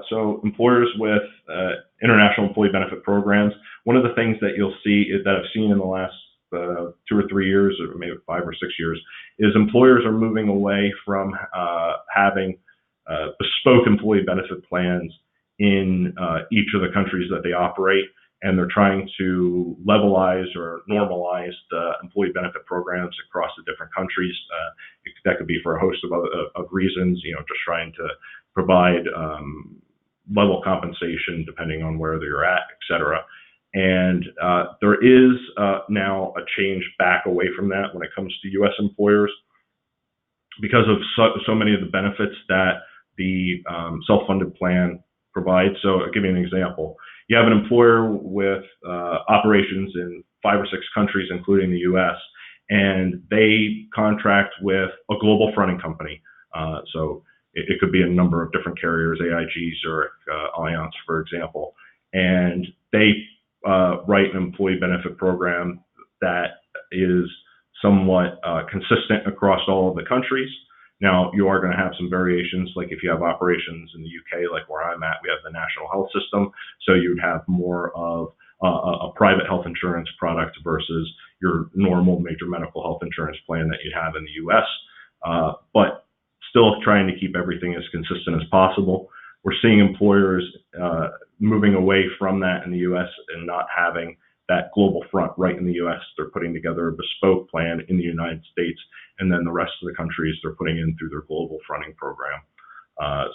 so employers with international employee benefit programs, one of the things that you'll see is that I've seen in the last 2 or 3 years, or maybe 5 or 6 years, is employers are moving away from having bespoke employee benefit plans in each of the countries that they operate, and they're trying to levelize or normalize the employee benefit programs across the different countries. That could be for a host of reasons, just trying to provide level compensation depending on where you're at, et cetera. And there is now a change back away from that when it comes to U.S. employers, because of so many of the benefits that the self-funded plan provides. So I'll give you an example. You have an employer with operations in 5 or 6 countries, including the U.S., and they contract with a global fronting company. So it could be a number of different carriers, AIG, Zurich, Allianz, for example, and they write an employee benefit program that is somewhat consistent across all of the countries. Now, you are going to have some variations, like if you have operations in the UK, like where I'm at, we have the national health system, so you'd have more of a private health insurance product versus your normal major medical health insurance plan that you have in the US, but still trying to keep everything as consistent as possible. We're seeing employers moving away from that in the US and not having that global front right in the US. They're putting together a bespoke plan in the United States, and then the rest of the countries they're putting in through their global fronting program.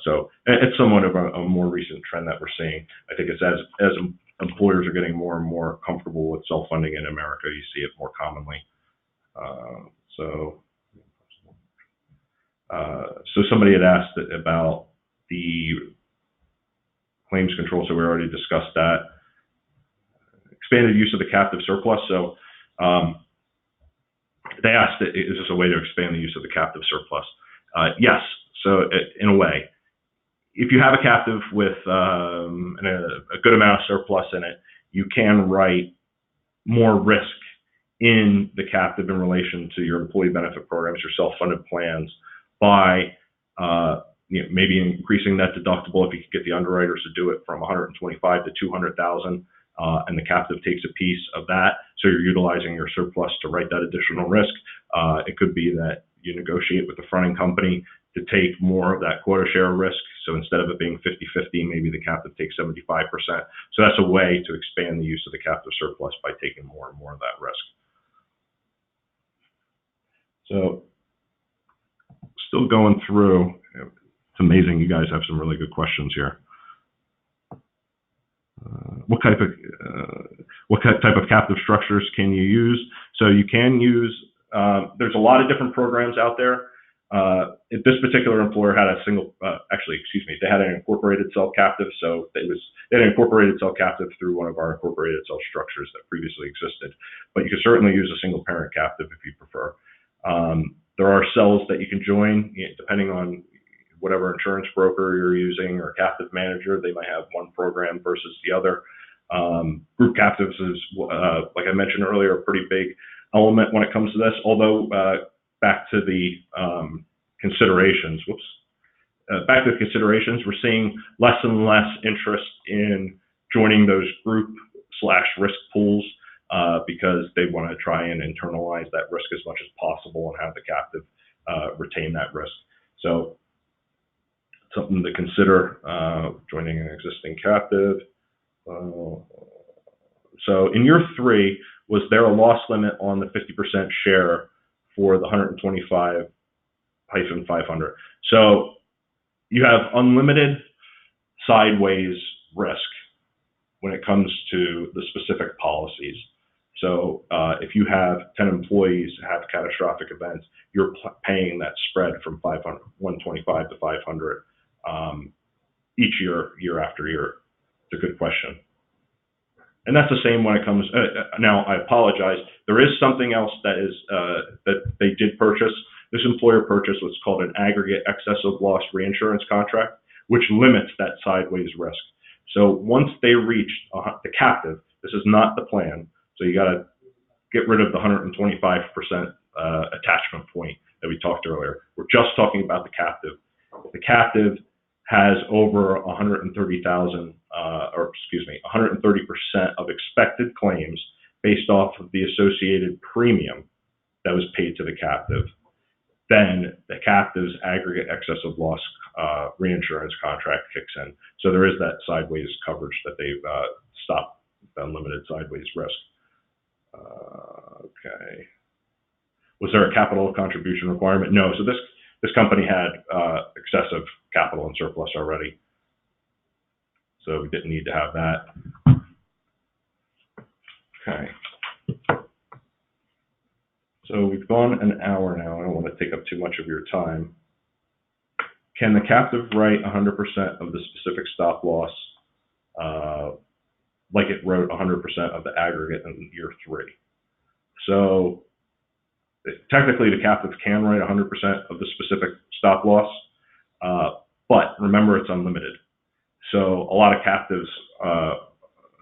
So it's somewhat of a more recent trend that we're seeing. I think it's as employers are getting more and more comfortable with self-funding in America, you see it more commonly. So somebody had asked about the claims control, so we already discussed that. Expanded use of the captive surplus. So they asked, is this a way to expand the use of the captive surplus? Yes. So in a way, if you have a captive with a good amount of surplus in it, you can write more risk in the captive in relation to your employee benefit programs, your self-funded plans, by maybe increasing that deductible if you could get the underwriters to do it from 125 to 200,000. And the captive takes a piece of that, so you're utilizing your surplus to write that additional risk. It could be that you negotiate with the fronting company to take more of that quota share risk. So instead of it being 50-50, maybe the captive takes 75%. So that's a way to expand the use of the captive surplus by taking more and more of that risk. So still going through, it's amazing, you guys have some really good questions here. What type of captive structures can you use? So you can use, there's a lot of different programs out there. This particular employer had a single, they had an incorporated cell captive. So they had an incorporated cell captive through one of our incorporated cell structures that previously existed. But you could certainly use a single parent captive if you prefer. There are cells that you can join depending on whatever insurance broker you're using or captive manager. They might have one program versus the other. Group captives is, like I mentioned earlier, a pretty big element when it comes to this. Although, back to the considerations, back to the considerations, we're seeing less and less interest in joining those group/risk pools because they want to try and internalize that risk as much as possible and have the captive retain that risk. So something to consider, joining an existing captive. So in year 3, was there a loss limit on the 50% share for the 125-500? So you have unlimited sideways risk when it comes to the specific policies. So if you have 10 employees have catastrophic events, you're paying that spread from 125 to 500 each year after year. It's a good question. And that's the same when it comes, now I apologize, there is something else that is, that they did purchase. This employer purchased what's called an aggregate excess of loss reinsurance contract, which limits that sideways risk. So once they reach the captive, this is not the plan, so you got to get rid of the 125% attachment point that we talked earlier. We're just talking about the captive. The captive has over 130,000, 130% of expected claims based off of the associated premium that was paid to the captive. Then the captive's aggregate excess of loss reinsurance contract kicks in. So there is that sideways coverage that they've stopped the unlimited sideways risk. Okay. Was there a capital contribution requirement? No. So this company had excessive capital and surplus already, so we didn't need to have that. Okay. So we've gone an hour now. I don't want to take up too much of your time. Can the captive write 100% of the specific stop loss, like it wrote 100% of the aggregate in year 3? So technically, the captive can write 100% of the specific stop loss, but remember, it's unlimited. So a lot of captives,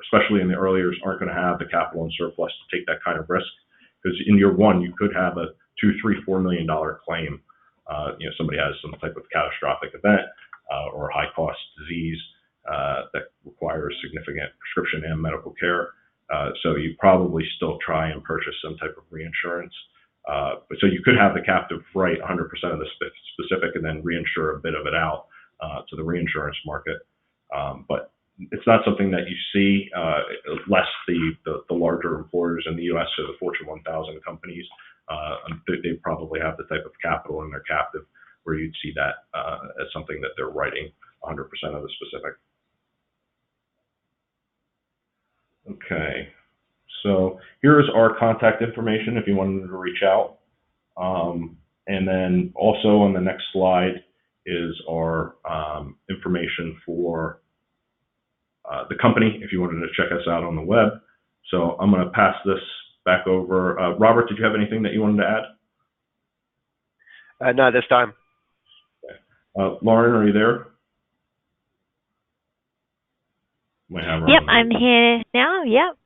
especially in the early years, aren't going to have the capital and surplus to take that kind of risk. Because in year 1, you could have a $2, $3, $4 million claim. Somebody has some type of catastrophic event or high-cost disease that requires significant prescription and medical care. So you probably still try and purchase some type of reinsurance. But so you could have the captive write 100% of the specific and then reinsure a bit of it out to the reinsurance market. But it's not something that you see, less the larger employers in the U.S. or the Fortune 1000 companies. They probably have the type of capital in their captive where you'd see that as something that they're writing 100% of the specific. Okay, so here's our contact information if you wanted to reach out. And then also on the next slide is our information for the company if you wanted to check us out on the web. So I'm going to pass this back over. Robert, did you have anything that you wanted to add? Not this time. Okay. Lauren, are you there? Yep, I'm here now. Yep.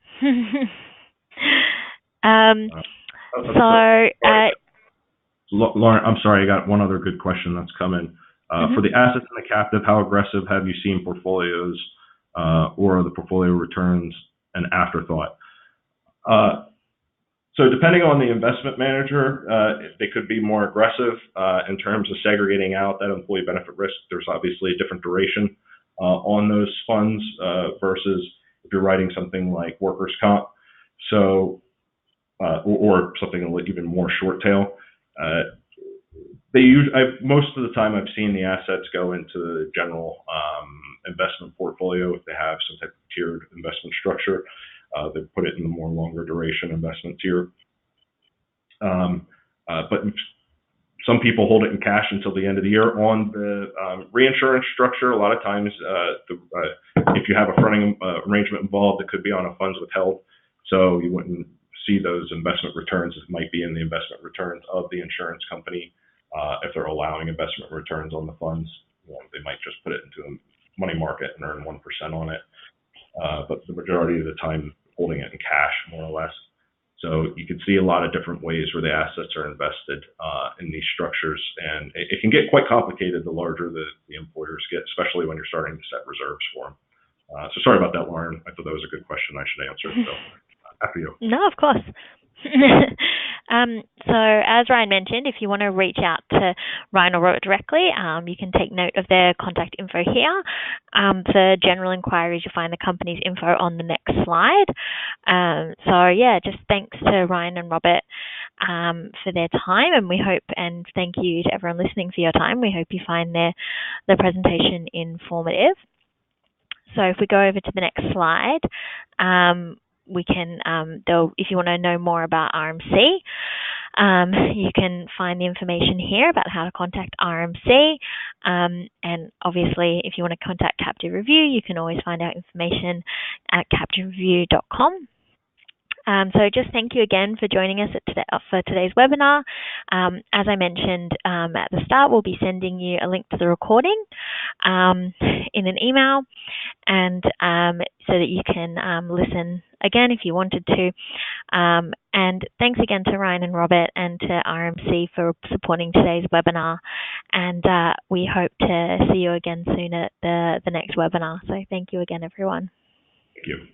Lauren, I'm sorry, I got one other good question that's come in. For the assets in the captive, how aggressive have you seen portfolios or the portfolio returns an afterthought? So depending on the investment manager, they could be more aggressive in terms of segregating out that employee benefit risk. There's obviously a different duration on those funds versus if you're writing something like workers' comp, so or something even more short tail. Most of the time I've seen the assets go into the general investment portfolio if they have some type of tiered investment structure. They put it in the more longer duration investment tier. But some people hold it in cash until the end of the year. On the reinsurance structure, a lot of times if you have a fronting arrangement involved, it could be on a funds withheld. So you wouldn't see those investment returns. It might be in the investment returns of the insurance company. If they're allowing investment returns on the funds, they might just put it into a money market and earn 1% on it. But the majority of the time holding it in cash, more or less. So you can see a lot of different ways where the assets are invested in these structures, and it can get quite complicated the larger the employers get, especially when you're starting to set reserves for them. So sorry about that, Lauren. I thought that was a good question I should answer. So after you. No, of course. So as Ryan mentioned, if you want to reach out to Ryan or Robert directly, you can take note of their contact info here. For general inquiries, you'll find the company's info on the next slide. So yeah, just thanks to Ryan and Robert for their time, and we hope, and thank you to everyone listening for your time. We hope you find the presentation informative. So if we go over to the next slide, we can, if you want to know more about RMC, you can find the information here about how to contact RMC. And obviously, if you want to contact Captive Review, you can always find out information at captivereview.com. So just thank you again for joining us for today's webinar. As I mentioned at the start, we'll be sending you a link to the recording in an email, and so that you can listen again if you wanted to. And thanks again to Ryan and Robert and to RMC for supporting today's webinar. And we hope to see you again soon at the next webinar. So thank you again, everyone. Thank you.